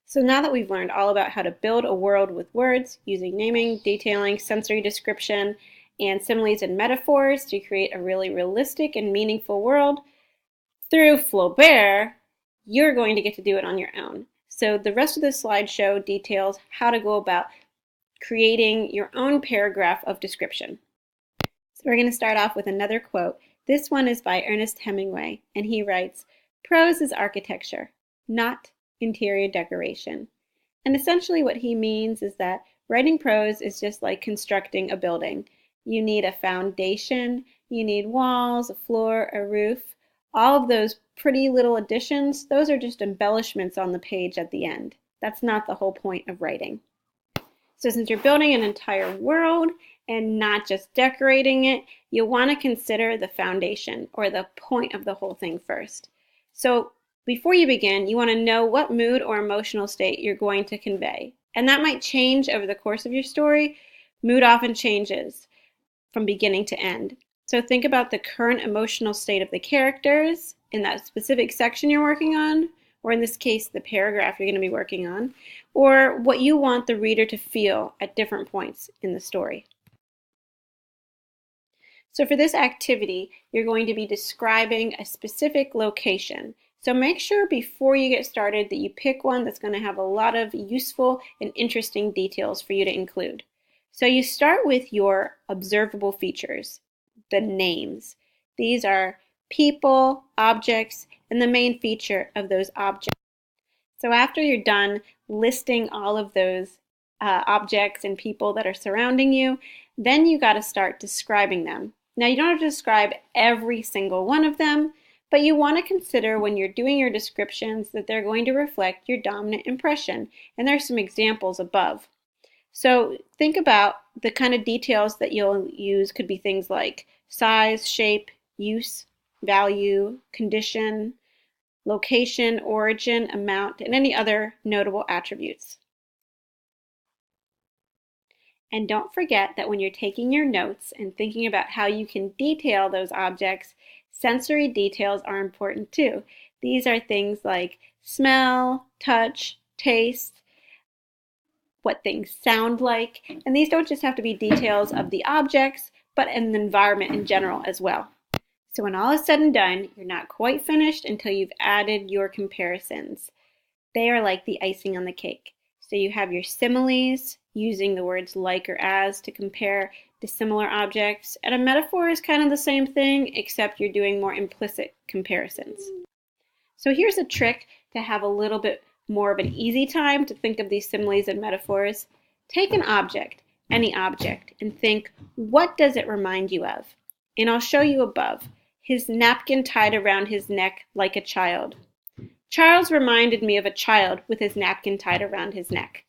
So now that we've learned all about how to build a world with words using naming, detailing, sensory description, and similes and metaphors to create a really realistic and meaningful world through Flaubert, you're going to get to do it on your own. So the rest of the slideshow details how to go about creating your own paragraph of description. So we're going to start off with another quote. This one is by Ernest Hemingway, and he writes, "Prose is architecture, not interior decoration." And essentially what he means is that writing prose is just like constructing a building. You need a foundation, you need walls, a floor, a roof. All of those pretty little additions, those are just embellishments on the page at the end. That's not the whole point of writing. So since you're building an entire world and not just decorating it, you'll want to consider the foundation or the point of the whole thing first. So before you begin, you want to know what mood or emotional state you're going to convey. And that might change over the course of your story. Mood often changes from beginning to end. So think about the current emotional state of the characters in that specific section you're working on, or in this case, the paragraph you're going to be working on, or what you want the reader to feel at different points in the story. So for this activity, you're going to be describing a specific location. So make sure before you get started that you pick one that's going to have a lot of useful and interesting details for you to include. So you start with your observable features, the names. These are people, objects, and the main feature of those objects. So after you're done listing all of those objects and people that are surrounding you, then you got to start describing them. Now you don't have to describe every single one of them, but you want to consider when you're doing your descriptions that they're going to reflect your dominant impression. And there's some examples above. So think about the kind of details that you'll use could be things like size, shape, use, value, condition, location, origin, amount, and any other notable attributes. And don't forget that when you're taking your notes and thinking about how you can detail those objects, sensory details are important too. These are things like smell, touch, taste, what things sound like, and these don't just have to be details of the objects, but in the environment in general as well. So when all is said and done, you're not quite finished until you've added your comparisons. They are like the icing on the cake. So you have your similes, using the words like or as to compare dissimilar objects, and a metaphor is kind of the same thing, except you're doing more implicit comparisons. So here's a trick to have a little bit more of an easy time to think of these similes and metaphors. Take an object, any object, and think, what does it remind you of? And I'll show you above. His napkin tied around his neck like a child. Charles reminded me of a child with his napkin tied around his neck.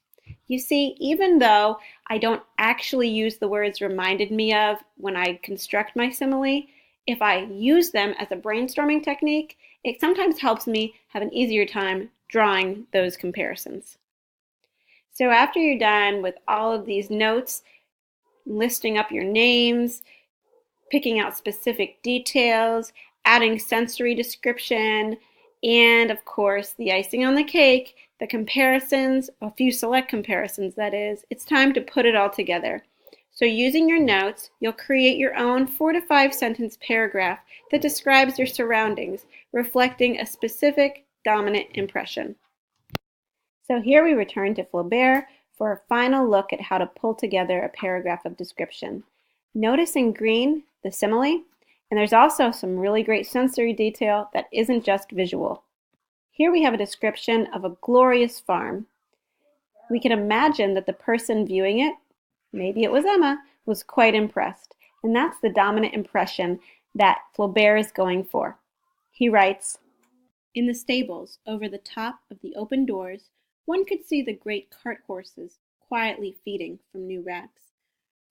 You see, even though I don't actually use the words reminded me of when I construct my simile, if I use them as a brainstorming technique, it sometimes helps me have an easier time drawing those comparisons. So after you're done with all of these notes, listing up your names, picking out specific details, adding sensory description, and of course the icing on the cake, the comparisons, a few select comparisons that is, it's time to put it all together. So using your notes, you'll create your own 4 to 5 sentence paragraph that describes your surroundings, reflecting a specific dominant impression. So here we return to Flaubert for a final look at how to pull together a paragraph of description. Notice in green the simile, and there's also some really great sensory detail that isn't just visual. Here we have a description of a glorious farm. We can imagine that the person viewing it, maybe it was Emma, was quite impressed. And that's the dominant impression that Flaubert is going for. He writes, "In the stables, over the top of the open doors, one could see the great cart horses quietly feeding from new racks.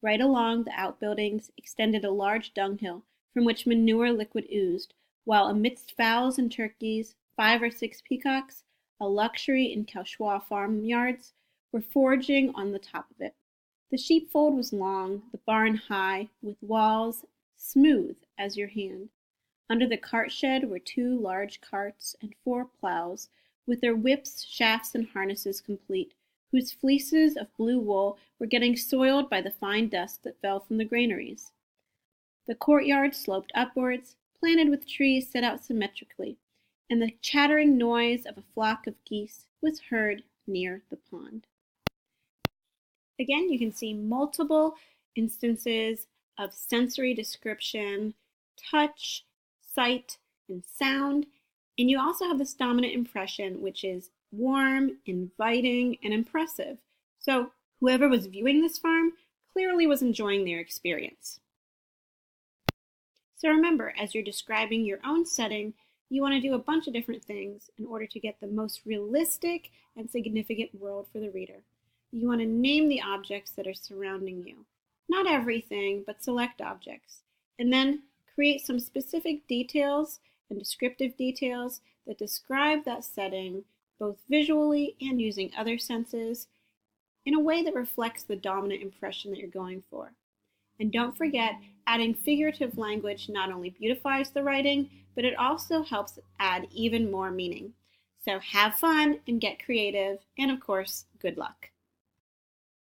Right along the outbuildings extended a large dunghill from which manure liquid oozed, while amidst fowls and turkeys, 5 or 6 peacocks, a luxury in Cauchois farmyards, were foraging on the top of it. The sheepfold was long, the barn high, with walls smooth as your hand. Under the cart shed were 2 large carts and 4 ploughs, with their whips, shafts, and harnesses complete, whose fleeces of blue wool were getting soiled by the fine dust that fell from the granaries. The courtyard sloped upwards, planted with trees set out symmetrically, and the chattering noise of a flock of geese was heard near the pond. Again, you can see multiple instances of sensory description, touch, sight, and sound. And you also have this dominant impression, which is warm, inviting, and impressive. So whoever was viewing this farm clearly was enjoying their experience. So remember, as you're describing your own setting, you want to do a bunch of different things in order to get the most realistic and significant world for the reader. You want to name the objects that are surrounding you. Not everything, but select objects. And then create some specific details and descriptive details that describe that setting, both visually and using other senses, in a way that reflects the dominant impression that you're going for. And don't forget, adding figurative language not only beautifies the writing, but it also helps add even more meaning. So have fun and get creative, and of course, good luck.